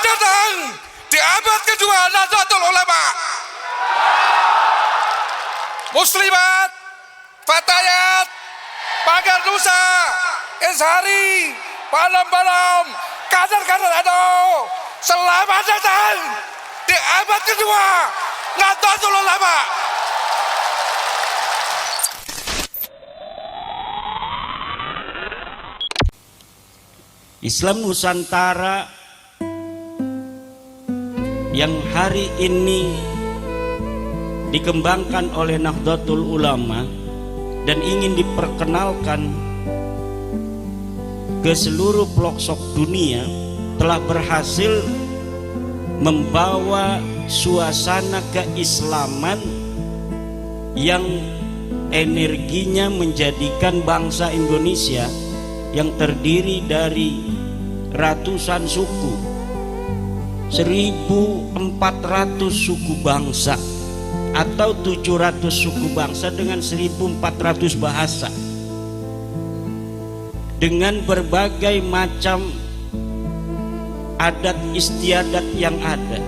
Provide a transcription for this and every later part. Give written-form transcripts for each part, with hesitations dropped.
datang di abad kedua Nahdlatul Ulama. Muslimat, Fatayat, Pagar Nusa, Eshari, Palam-Palam, kader-kader ANU, selamat datang di abad kedua Nahdlatul Ulama. Islam Nusantara yang hari ini dikembangkan oleh Nahdlatul Ulama dan ingin diperkenalkan ke seluruh pelosok dunia telah berhasil membawa suasana keislaman yang energinya menjadikan bangsa Indonesia yang terdiri dari ratusan suku, 1.400 suku bangsa atau 700 suku bangsa dengan 1.400 bahasa, dengan berbagai macam adat istiadat yang ada,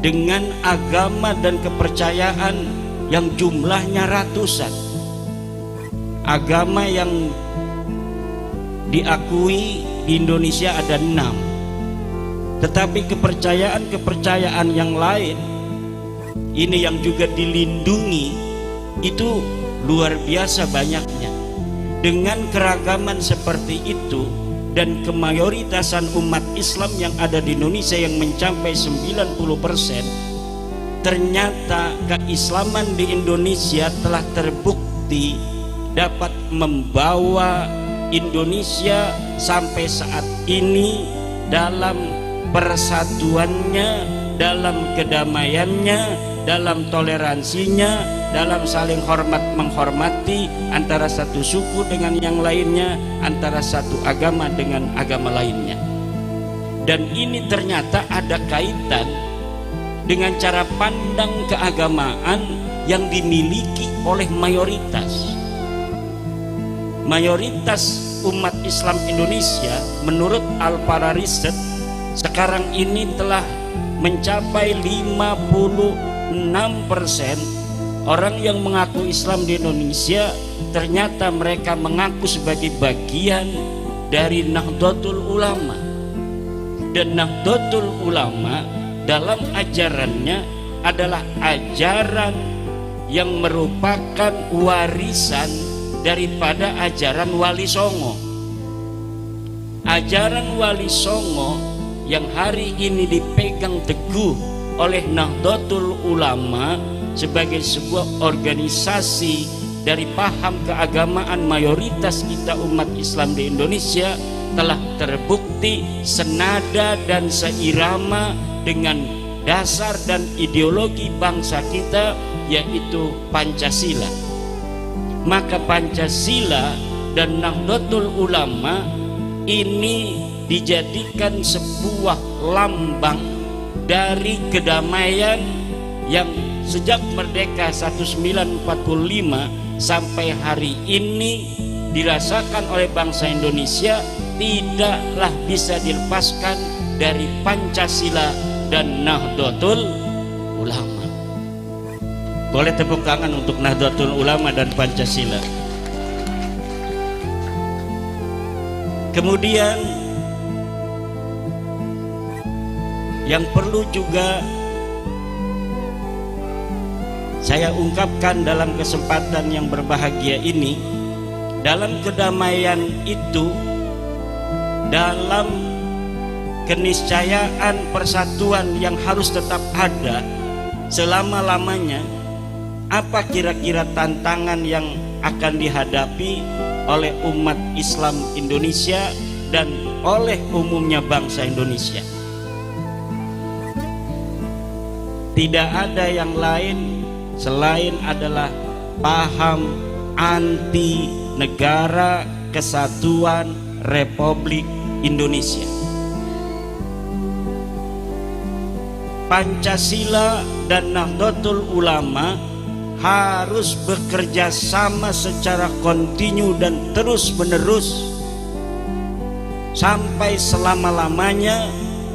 dengan agama dan kepercayaan yang jumlahnya ratusan, agama yang diakui di Indonesia ada 6, tetapi kepercayaan yang lain ini yang juga dilindungi itu luar biasa banyaknya. Dengan keragaman seperti itu dan kemayoritasan umat Islam yang ada di Indonesia yang mencapai 90%, ternyata keislaman di Indonesia telah terbukti dapat membawa Indonesia sampai saat ini dalam persatuannya, dalam kedamaiannya, dalam toleransinya, dalam saling hormat menghormati antara satu suku dengan yang lainnya, antara satu agama dengan agama lainnya. Dan ini ternyata ada kaitan dengan cara pandang keagamaan yang dimiliki oleh mayoritas umat Islam Indonesia. Menurut Al-Para Riset sekarang ini telah mencapai 56% orang yang mengaku Islam di Indonesia ternyata mereka mengaku sebagai bagian dari Nahdlatul Ulama. Dan Nahdlatul Ulama dalam ajarannya adalah ajaran yang merupakan warisan daripada ajaran Wali Songo. Ajaran Wali Songo yang hari ini dipegang teguh oleh Nahdlatul Ulama sebagai sebuah organisasi dari paham keagamaan mayoritas kita umat Islam di Indonesia telah terbukti senada dan seirama dengan dasar dan ideologi bangsa kita, yaitu Pancasila. Maka Pancasila dan Nahdlatul Ulama ini dijadikan sebuah lambang dari kedamaian yang sejak merdeka 1945 sampai hari ini dirasakan oleh bangsa Indonesia tidaklah bisa dilepaskan dari Pancasila dan Nahdlatul Ulama. Boleh tepuk tangan untuk Nahdlatul Ulama dan Pancasila. Kemudian yang perlu juga saya ungkapkan dalam kesempatan yang berbahagia ini, dalam kedamaian itu, dalam keniscayaan persatuan yang harus tetap ada selama-lamanya, apa kira-kira tantangan yang akan dihadapi oleh umat Islam Indonesia dan oleh umumnya bangsa Indonesia? Tidak ada yang lain selain adalah paham anti negara kesatuan Republik Indonesia. Pancasila dan Nahdlatul Ulama harus bekerja sama secara kontinu dan terus menerus sampai selama-lamanya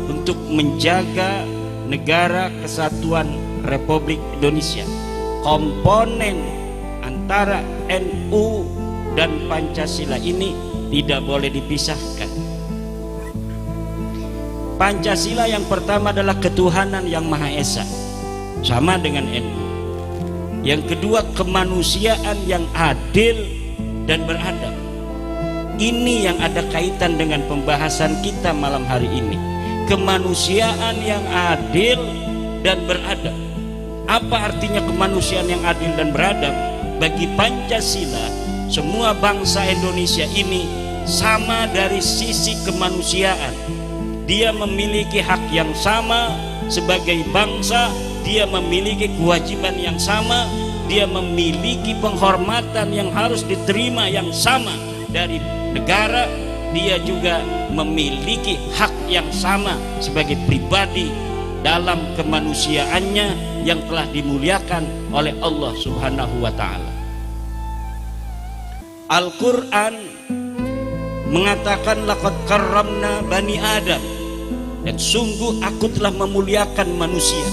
untuk menjaga negara kesatuan Republik Indonesia. Komponen antara NU dan Pancasila ini tidak boleh dipisahkan. Pancasila yang pertama adalah ketuhanan yang Maha Esa, sama dengan NU. Yang kedua, kemanusiaan yang adil dan beradab. Ini yang ada kaitan dengan pembahasan kita malam hari ini. Kemanusiaan yang adil dan beradab. Apa artinya kemanusiaan yang adil dan beradab? Bagi Pancasila, semua bangsa Indonesia ini sama dari sisi kemanusiaan. Dia memiliki hak yang sama sebagai bangsa, dia memiliki kewajiban yang sama, dia memiliki penghormatan yang harus diterima yang sama dari negara, dia juga memiliki hak yang sama sebagai pribadi dalam kemanusiaannya yang telah dimuliakan oleh Allah Subhanahu wa ta'ala. Al-Quran mengatakan laqad karramna bani Adam, dan sungguh aku telah memuliakan manusia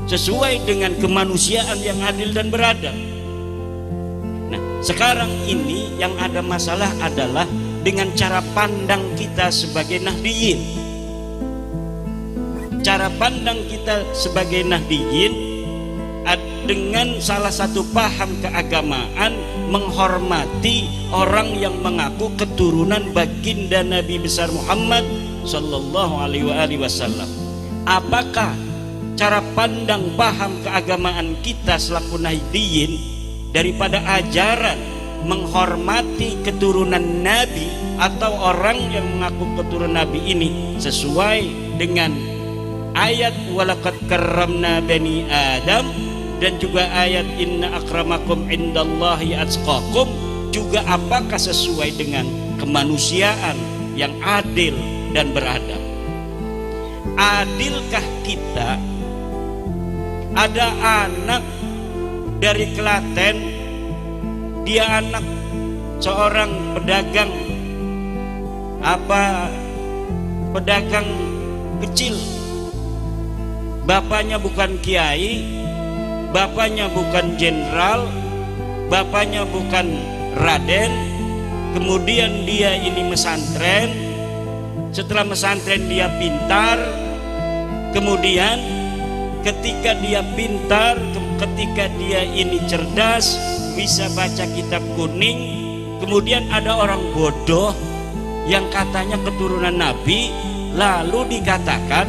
sesuai dengan kemanusiaan yang adil dan beradab. Nah, sekarang ini yang ada masalah adalah dengan cara pandang kita sebagai Nahdiyin. Cara pandang kita sebagai Nahdiyin dengan salah satu paham keagamaan menghormati orang yang mengaku keturunan baginda Nabi besar Muhammad sallallahu alaihi wasallam. Apakah cara pandang paham keagamaan kita selaku Nahdiyin daripada ajaran menghormati keturunan Nabi atau orang yang mengaku keturunan Nabi ini sesuai dengan ayat walaqad karramna bani Adam dan juga ayat inna akramakum indallahi atqakum, juga apakah sesuai dengan kemanusiaan yang adil dan beradab? Adilkah kita? Ada anak dari Klaten, dia anak seorang pedagang pedagang kecil, bapaknya bukan kiai, bapaknya bukan jenderal, bapaknya bukan raden, kemudian dia ini mesantren. Setelah mesantren dia pintar, kemudian ketika dia pintar, ketika dia ini cerdas, bisa baca kitab kuning, kemudian ada orang bodoh yang katanya keturunan Nabi, lalu dikatakan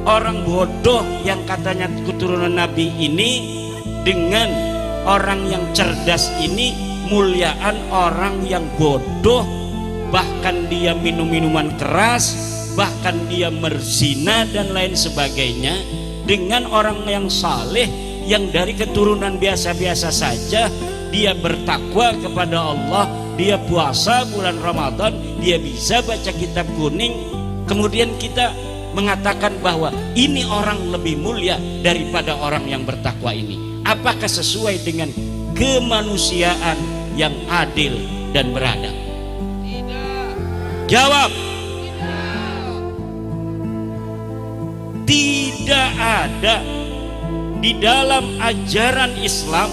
orang bodoh yang katanya keturunan Nabi ini dengan orang yang cerdas ini muliaan orang yang bodoh, bahkan dia minum minuman keras, bahkan dia berzina dan lain sebagainya, dengan orang yang saleh yang dari keturunan biasa-biasa saja, dia bertakwa kepada Allah, dia puasa bulan Ramadan, dia bisa baca kitab kuning, kemudian kita mengatakan bahwa ini orang lebih mulia daripada orang yang bertakwa ini. Apakah sesuai dengan kemanusiaan yang adil dan beradab? Tidak. Jawab. Tidak ada di dalam ajaran Islam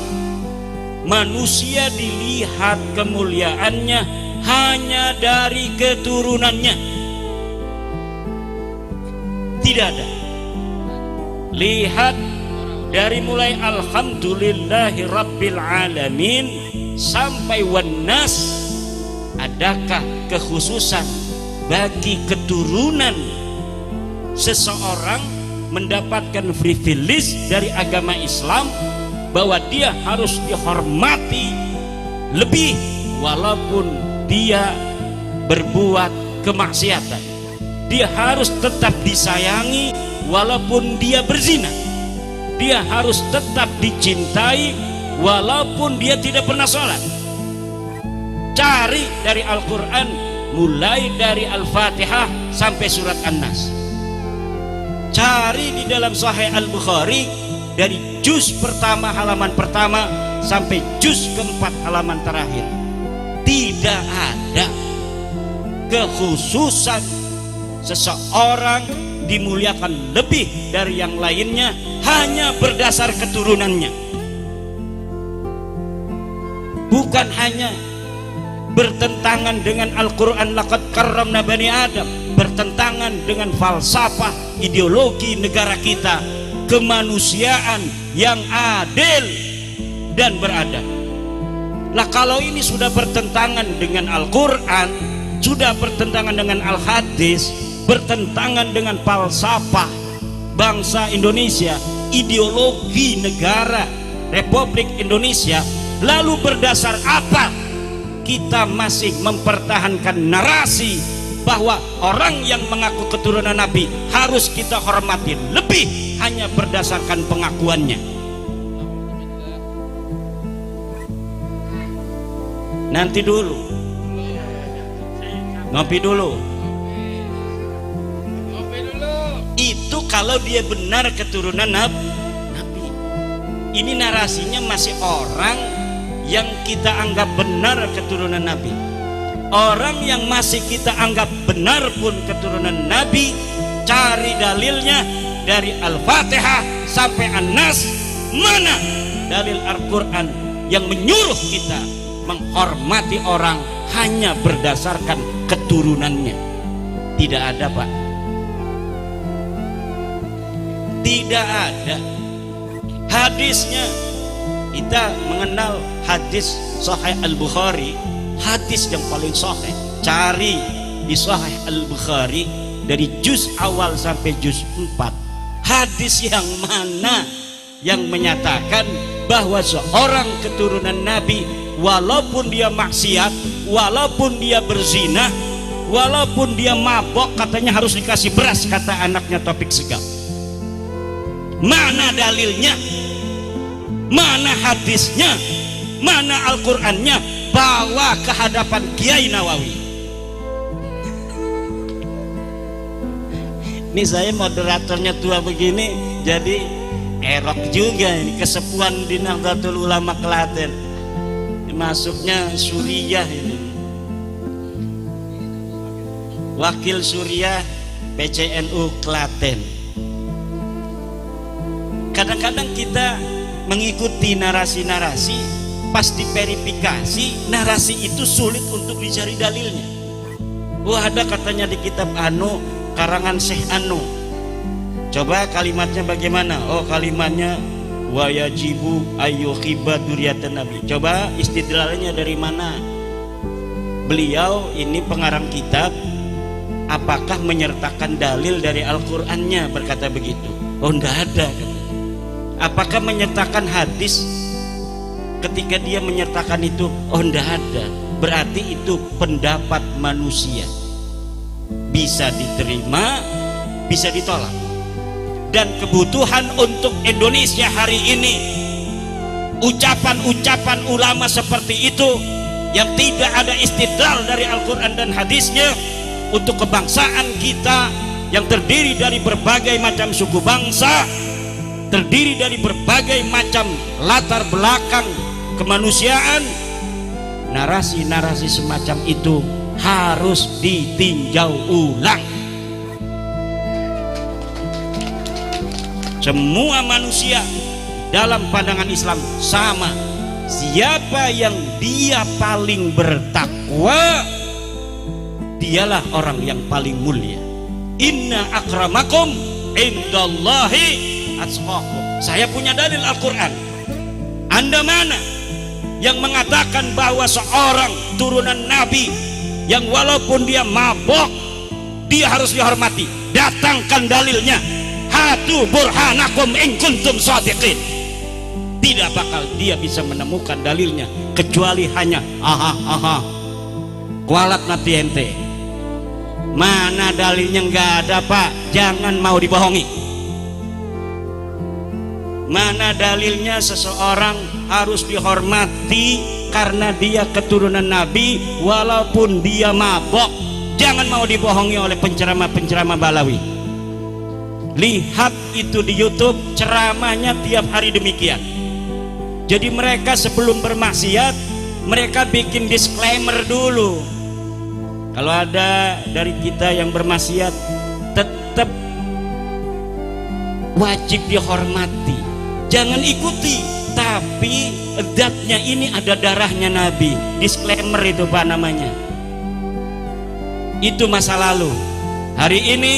manusia dilihat kemuliaannya hanya dari keturunannya. Tidak ada. Lihat dari mulai alhamdulillahi rabbil alamin sampai wannas, adakah kekhususan bagi keturunan seseorang mendapatkan privilege dari agama Islam bahwa dia harus dihormati lebih walaupun dia berbuat kemaksiatan? Dia harus tetap disayangi walaupun dia berzina. Dia harus tetap dicintai walaupun dia tidak pernah sholat. Cari dari Al-Quran, mulai dari Al-Fatihah sampai surat An-Nas. Cari di dalam Sahih Al-Bukhari dari juz pertama halaman pertama sampai juz keempat halaman terakhir. Tidak ada kekhususan seseorang dimuliakan lebih dari yang lainnya hanya berdasar keturunannya, bukan hanya bertentangan dengan Al-Quran laqad karramna bani Adam, bertentangan dengan falsafah ideologi negara kita, kemanusiaan yang adil dan beradab. Lah kalau ini sudah bertentangan dengan Al-Quran, sudah bertentangan dengan Al-Hadis, bertentangan dengan falsafah bangsa Indonesia, ideologi negara Republik Indonesia, lalu berdasar apa kita masih mempertahankan narasi bahwa orang yang mengaku keturunan Nabi harus kita hormati lebih hanya berdasarkan pengakuannya? Nanti dulu, ngopi dulu. Itu kalau dia benar keturunan Nabi. Ini narasinya masih orang yang kita anggap benar keturunan Nabi. Orang yang masih kita anggap benar pun keturunan Nabi, cari dalilnya dari Al-Fatihah sampai An-Nas. Mana dalil Al-Quran yang menyuruh kita menghormati orang hanya berdasarkan keturunannya? Tidak ada, Pak. Tidak ada. Hadisnya, kita mengenal hadis Sahih Al-Bukhari, hadis yang paling sahih. Cari di Sahih Al-Bukhari dari juz awal sampai juz 4, hadis yang mana yang menyatakan bahwa seorang keturunan Nabi, walaupun dia maksiat, walaupun dia berzina, walaupun dia mabok, katanya harus dikasih beras, kata anaknya Taufik Segaf. Mana dalilnya? Mana hadisnya? Mana Al-Qur'annya? Bawa ke hadapan Kiai Nawawi. Ini saya moderatornya tua begini, jadi erok juga ini kesepuan di Nahdlatul Ulama Klaten. Masuknya Suriah ini. Wakil Suriah PCNU Klaten. Kadang-kadang kita mengikuti narasi-narasi, pas diverifikasi narasi itu sulit untuk dicari dalilnya. Wah, ada katanya di kitab Anu, karangan Syekh Anu. Coba kalimatnya bagaimana? Oh, kalimatnya wa yajibu ayyuhibba dzurriyyatan nabi. Coba istidlalnya dari mana? Beliau ini pengarang kitab, apakah menyertakan dalil dari Al-Qur'annya berkata begitu? Oh, enggak ada. Apakah menyertakan hadis ketika dia menyertakan itu? Oh, enggak ada. Berarti itu pendapat manusia, bisa diterima, bisa ditolak. Dan kebutuhan untuk Indonesia hari ini, ucapan-ucapan ulama seperti itu yang tidak ada istidlal dari Al-Quran dan hadisnya, untuk kebangsaan kita yang terdiri dari berbagai macam suku bangsa, terdiri dari berbagai macam latar belakang kemanusiaan, narasi-narasi semacam itu harus ditinjau ulang. Semua manusia dalam pandangan Islam sama. Siapa yang dia paling bertakwa, dialah orang yang paling mulia. Inna akramakum indallahi atqakum. Saya punya dalil Al-Quran. Anda mana yang mengatakan bahwa seorang turunan Nabi yang walaupun dia mabok, dia harus dihormati? Datangkan dalilnya. Hatu burhanakum in kuntum shadiqin. Tidak bakal dia bisa menemukan dalilnya kecuali hanya aha kualat nanti ente. Mana dalilnya? Nggak ada, Pak. Jangan mau dibohongi. Mana dalilnya seseorang harus dihormati karena dia keturunan Nabi walaupun dia mabok? Jangan mau dibohongi oleh penceramah-penceramah Balawi. Lihat itu di YouTube, ceramahnya tiap hari demikian. Jadi mereka sebelum bermaksiat, mereka bikin disclaimer dulu. Kalau ada dari kita yang bermaksiat, tetap wajib dihormati, jangan ikuti. Tapi zatnya ini ada darahnya Nabi, disclaimer itu Pak namanya. Itu masa lalu. Hari ini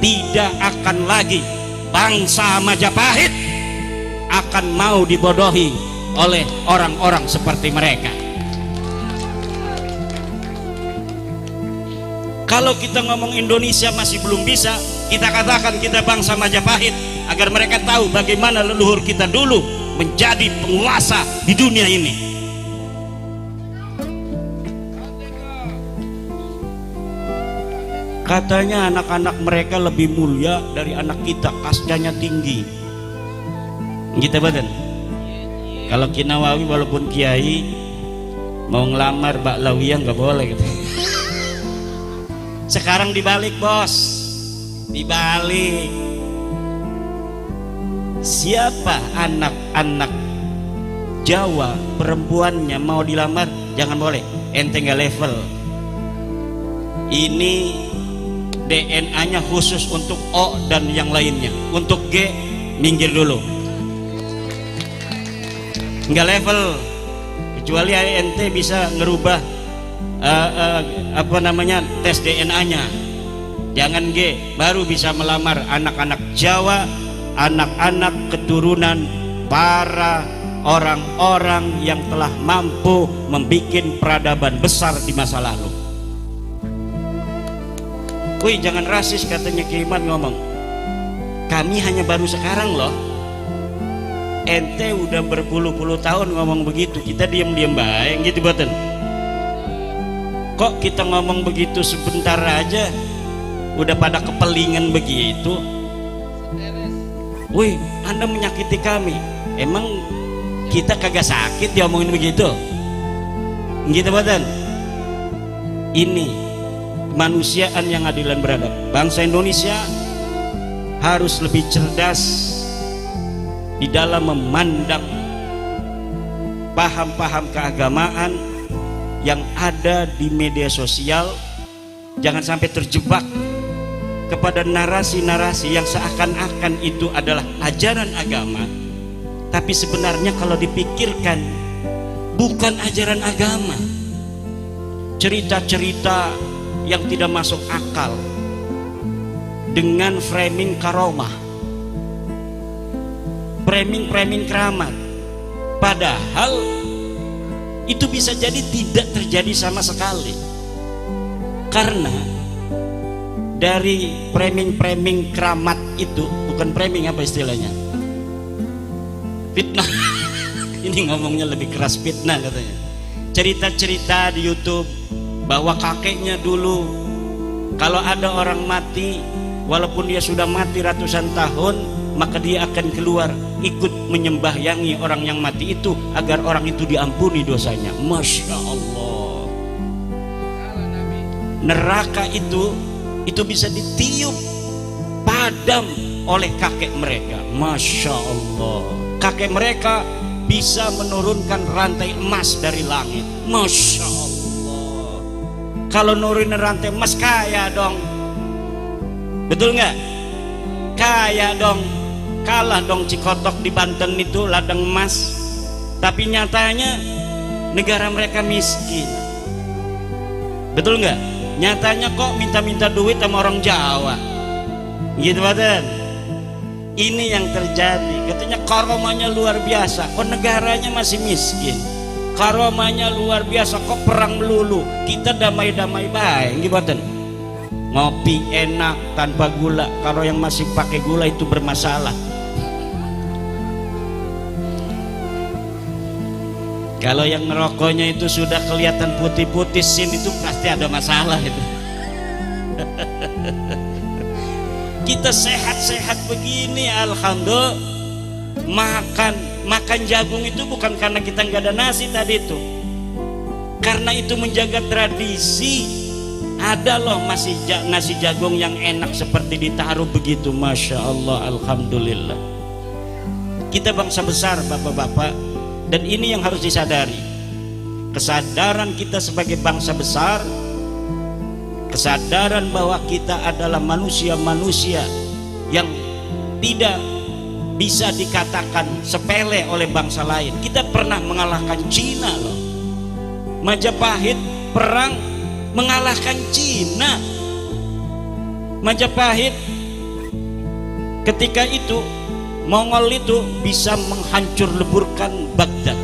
tidak akan lagi bangsa Majapahit akan mau dibodohi oleh orang-orang seperti mereka. Kalau kita ngomong Indonesia masih belum bisa, kita katakan kita bangsa Majapahit, agar mereka tahu bagaimana leluhur kita dulu menjadi penguasa di dunia ini. Katanya anak-anak mereka lebih mulia dari anak kita, kastanya tinggi. Gitu badan. Kalau Ki Nawawi walaupun kiai mau ngelamar Mbak Lawiyah nggak boleh gitu. Sekarang dibalik bos, dibalik. Siapa anak-anak Jawa perempuannya mau dilamar jangan boleh, ente nggak level. Ini DNA-nya khusus untuk O dan yang lainnya. Untuk G minggir dulu, nggak level. Kecuali ente bisa ngerubah apa namanya tes DNA-nya. Jangan G, baru bisa melamar anak-anak Jawa, anak-anak keturunan para orang-orang yang telah mampu membuat peradaban besar di masa lalu. Wih, jangan rasis, katanya Ki Iman ngomong. Kami hanya baru sekarang loh. Ente udah berpuluh-puluh tahun ngomong begitu, kita diam-diam baik gitu boten. Kok kita ngomong begitu sebentar aja udah pada kepelingan begitu? Wih, Anda menyakiti kami. Emang kita kagak sakit diomongin begitu? Gitu boten. Ini kemanusiaan yang adil dan beradab. Bangsa Indonesia harus lebih cerdas di dalam memandang paham-paham keagamaan yang ada di media sosial. Jangan sampai terjebak kepada narasi-narasi yang seakan-akan itu adalah ajaran agama, tapi sebenarnya kalau dipikirkan bukan ajaran agama. Cerita-cerita yang tidak masuk akal dengan framing karomah, framing keramat, padahal itu bisa jadi tidak terjadi sama sekali. Karena dari framing keramat itu, bukan framing, apa istilahnya, fitnah. Ini ngomongnya lebih keras, fitnah katanya. Cerita-cerita di YouTube bahwa kakeknya dulu kalau ada orang mati, walaupun dia sudah mati ratusan tahun, maka dia akan keluar ikut menyembahyangi orang yang mati itu agar orang itu diampuni dosanya. Masya Allah. Neraka itu bisa ditiup padam oleh kakek mereka. Masya Allah. Kakek mereka bisa menurunkan rantai emas dari langit. Masya Allah. Kalau nurunin rantai emas kaya dong. Betul nggak? Kaya dong. Kalah dong Cikotok di Banten itu ladang emas. Tapi nyatanya negara mereka miskin. Betul nggak? Nyatanya kok minta-minta duit sama orang Jawa. Gitu badan. Ini yang terjadi. Katanya karomanya luar biasa, kok negaranya masih miskin. Karomanya luar biasa, kok perang melulu. Kita damai-damai baik. Gitu badan. Ngopi enak tanpa gula. Kalau yang masih pakai gula itu bermasalah. Kalau yang ngerokoknya itu sudah kelihatan putih-putih sin, itu pasti ada masalah itu. Kita sehat-sehat begini, alhamdulillah. Makan jagung itu bukan karena kita nggak ada nasi tadi itu, karena itu menjaga tradisi. Ada loh masih nasi jagung yang enak seperti ditaruh begitu. Masya Allah, alhamdulillah. Kita bangsa besar bapak-bapak. Dan ini yang harus disadari. Kesadaran kita sebagai bangsa besar kesadaran bahwa kita adalah manusia-manusia yang tidak bisa dikatakan sepele oleh bangsa lain. Kita pernah mengalahkan Cina loh. Majapahit perang mengalahkan Cina. Majapahit ketika itu, Mongol itu bisa menghancur leburkan Baghdad,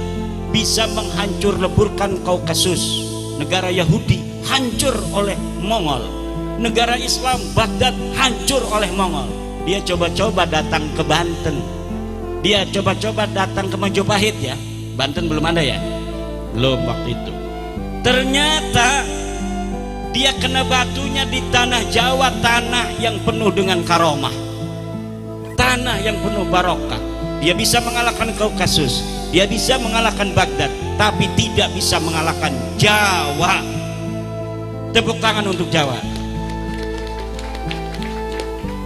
bisa menghancur leburkan Kaukasus. Negara Yahudi hancur oleh Mongol, negara Islam Baghdad hancur oleh Mongol. Dia coba-coba datang ke Banten, dia coba-coba datang ke Majapahit ya. Banten belum ada ya, belum waktu itu. Ternyata dia kena batunya di tanah Jawa, tanah yang penuh dengan karomah, tanah yang penuh barokah. Dia bisa mengalahkan Kaukasus, dia bisa mengalahkan Baghdad, tapi tidak bisa mengalahkan Jawa. Tepuk tangan untuk Jawa.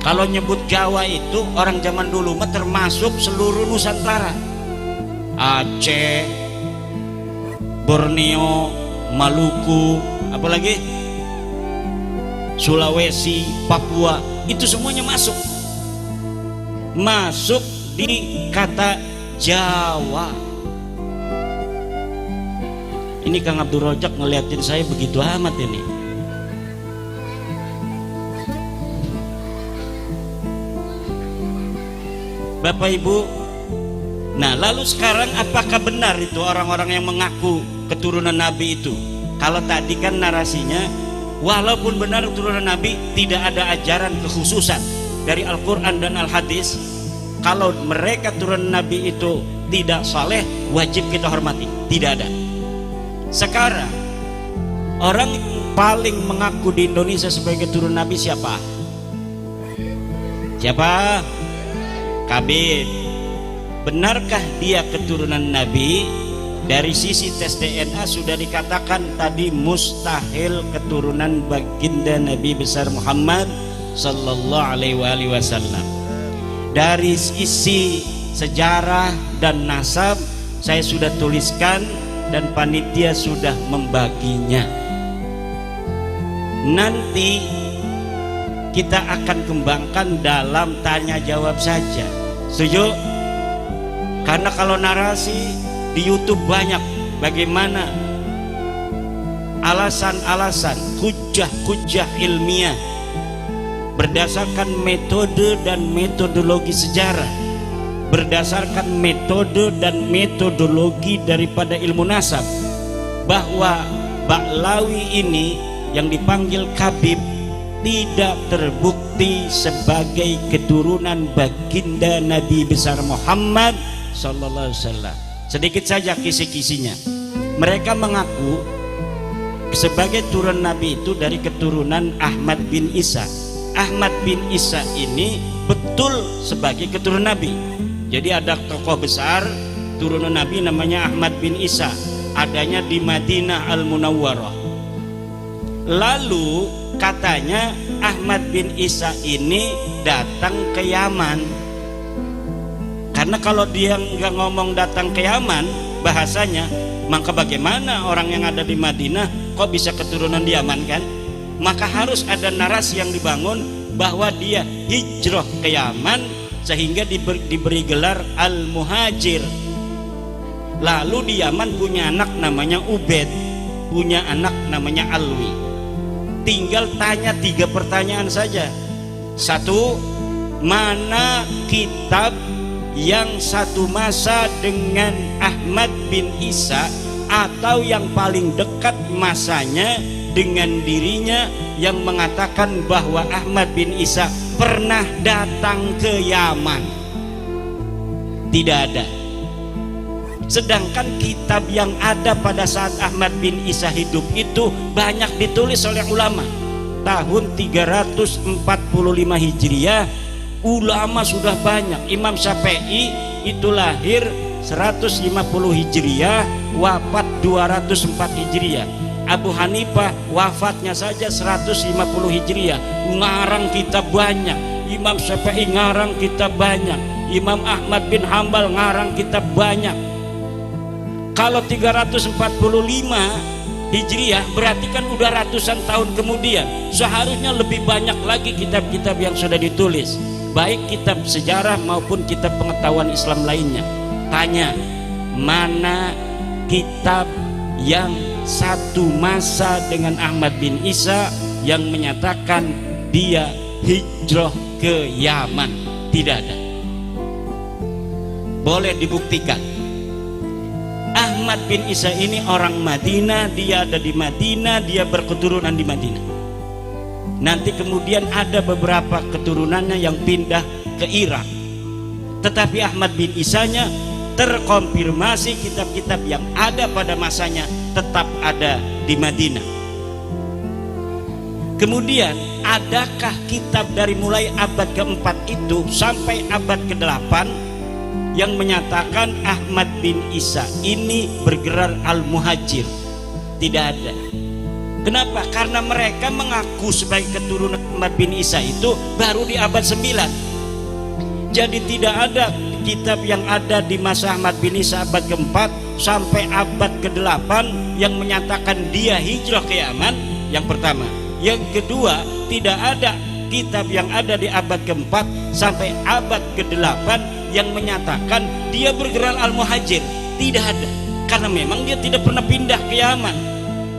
Kalau nyebut Jawa itu orang zaman dulu mah termasuk seluruh Nusantara. Aceh, Borneo, Maluku, apalagi Sulawesi, Papua, itu semuanya masuk di kata Jawa. Ini Kang Abdul Rojak ngeliatin saya begitu amat ini. Bapak Ibu, nah lalu sekarang apakah benar itu orang-orang yang mengaku keturunan Nabi itu? Kalau tadi kan narasinya, walaupun benar keturunan Nabi, tidak ada ajaran kekhususan dari Al-Quran dan Al-Hadis. Kalau mereka turunan Nabi itu tidak saleh, wajib kita hormati. Tidak ada. Sekarang orang yang paling mengaku di Indonesia sebagai keturunan Nabi siapa? Siapa? Kabir. Benarkah dia keturunan Nabi? Dari sisi tes DNA sudah dikatakan tadi mustahil keturunan baginda Nabi besar Muhammad sallallahu alaihi wasallam. Dari sisi sejarah dan nasab saya sudah tuliskan dan panitia sudah membaginya. Nanti kita akan kembangkan dalam tanya jawab saja. Setuju? Karena kalau narasi di YouTube banyak bagaimana alasan-alasan, hujah-hujah ilmiah berdasarkan metode dan metodologi sejarah, berdasarkan metode dan metodologi daripada ilmu nasab, bahwa Ba'lawi ini yang dipanggil Kabib tidak terbukti sebagai keturunan baginda Nabi besar Muhammad sallallahu alaihi wasallam. Sedikit saja kisi-kisinya. Mereka mengaku sebagai turunan Nabi itu dari keturunan Ahmad bin Isa. Ahmad bin Isa ini betul sebagai keturunan Nabi. Jadi ada tokoh besar turunan Nabi namanya Ahmad bin Isa, adanya di Madinah Al-Munawwarah. Lalu katanya Ahmad bin Isa ini datang ke Yaman. Karena kalau dia nggak ngomong datang ke Yaman bahasanya, maka bagaimana orang yang ada di Madinah kok bisa keturunan di Yaman kan? Maka harus ada narasi yang dibangun bahwa dia hijrah ke Yaman sehingga diberi gelar Al-Muhajir. Lalu di Yaman punya anak namanya Ubed, punya anak namanya Alwi. Tinggal tanya 3 pertanyaan saja. 1, mana kitab yang satu masa dengan Ahmad bin Isa atau yang paling dekat masanya dengan dirinya yang mengatakan bahwa Ahmad bin Isa pernah datang ke Yaman? Tidak ada. Sedangkan kitab yang ada pada saat Ahmad bin Isa hidup itu banyak ditulis oleh ulama. Tahun 345 Hijriah ulama sudah banyak. Imam Syafi'i itu lahir 150 Hijriah, wafat 204 Hijriah. Abu Hanifah wafatnya saja 150 Hijriah. Ngarang kitab banyak. Imam Syafi'i ngarang kitab banyak. Imam Ahmad bin Hambal ngarang kitab banyak. Kalau 345 Hijriah, berarti kan udah ratusan tahun kemudian. Seharusnya lebih banyak lagi kitab-kitab yang sudah ditulis, baik kitab sejarah maupun kitab pengetahuan Islam lainnya. Tanya, mana kitab yang satu masa dengan Ahmad bin Isa yang menyatakan dia hijrah ke Yaman? Tidak ada. Boleh dibuktikan. Ahmad bin Isa ini orang Madinah, dia ada di Madinah, dia berketurunan di Madinah. Nanti kemudian ada beberapa keturunannya yang pindah ke Irak. Tetapi Ahmad bin Isanya terkonfirmasi kitab-kitab yang ada pada masanya tetap ada di Madinah. Kemudian adakah kitab dari mulai abad keempat itu sampai abad ke-8 yang menyatakan Ahmad bin Isa ini bergelar al-muhajir? Tidak ada. Kenapa? Karena mereka mengaku sebagai keturunan Ahmad bin Isa itu baru di abad 9. Jadi tidak ada kitab yang ada di masa Ahmad bin Isa abad keempat sampai abad ke-8 yang menyatakan dia hijrah ke Yaman. Yang pertama. Yang kedua, tidak ada kitab yang ada di abad keempat sampai abad ke-8 yang menyatakan dia bergelar al-muhajir. Tidak ada, karena memang dia tidak pernah pindah ke Yaman.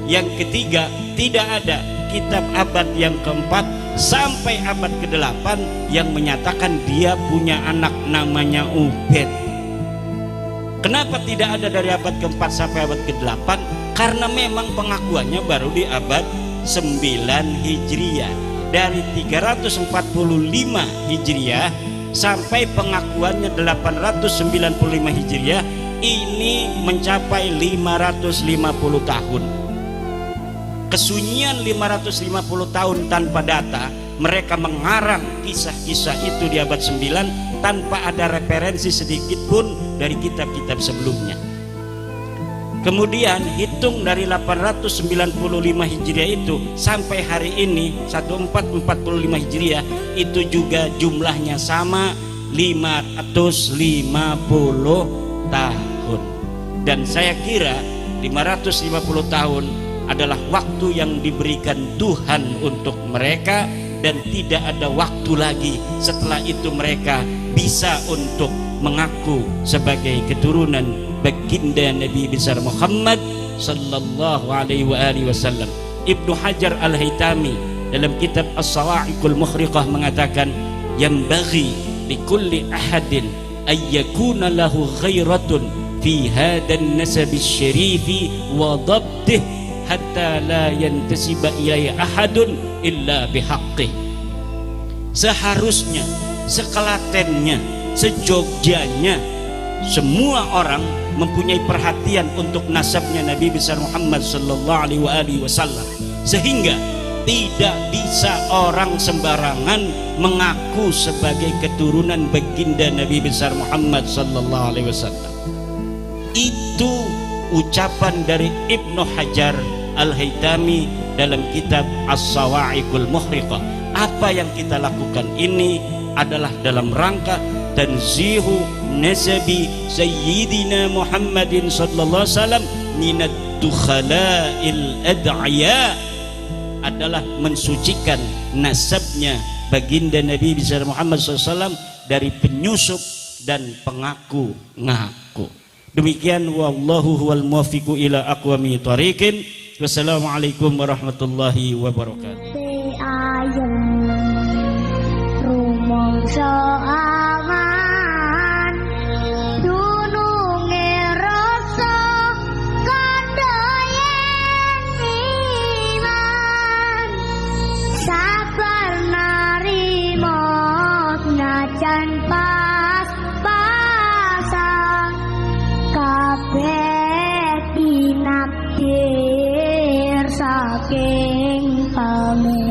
Yang ketiga, tidak ada kitab abad yang keempat sampai abad ke-8 yang menyatakan dia punya anak namanya Ubaid. Kenapa tidak ada dari abad keempat sampai abad ke-8? Karena memang pengakuannya baru di abad 9 Hijriah. Dari 345 Hijriah sampai pengakuannya 895 Hijriah, ini mencapai 550 tahun. Kesunyian 550 tahun tanpa data. Mereka mengarang kisah-kisah itu di abad 9 tanpa ada referensi sedikit pun dari kitab-kitab sebelumnya. Kemudian hitung dari 895 Hijriah itu sampai hari ini 1445 Hijriah, itu juga jumlahnya sama 550 tahun. Dan saya kira 550 tahun adalah waktu yang diberikan Tuhan untuk mereka, dan tidak ada waktu lagi setelah itu mereka bisa untuk mengaku sebagai keturunan baginda Nabi besar Muhammad sallallahu alaihi wasallam. Ibnu Hajar Al-Haytami dalam kitab As-Sawa'iqul Mukhriqah mengatakan, "Yambaghi likulli ahadin ay yakuna lahu ghairatun fi hadan nasab asy-syarif wa dhabtih hatta la yantasiba ilaihi ahadun illa bihaqqih." Seharusnya, sekelatennya, sejogjanya semua orang mempunyai perhatian untuk nasabnya Nabi besar Muhammad sallallahu alaihi wasallam, sehingga tidak bisa orang sembarangan mengaku sebagai keturunan baginda Nabi besar Muhammad sallallahu alaihi wasallam. Itu ucapan dari Ibnu Hajar Al-Haytami dalam kitab As-Sawa'iqul Mukhriqah. Apa yang kita lakukan ini adalah dalam rangka tanzihu nasabi sayyidina Muhammadin sallallahu alaihi wasallam minad dukhala'il ad'iya, adalah mensucikan nasabnya baginda Nabi besar Muhammad SAW dari penyusup dan pengaku-ngaku. Demikian, wallahu huwal muwaffiqu ila aqwami thariqin. Wassalamualaikum warahmatullahi wabarakatuh. Aman dununge rasa kandayen iman, sabar narimo najan pas-pasan, kabeh kinapdir saking pamit.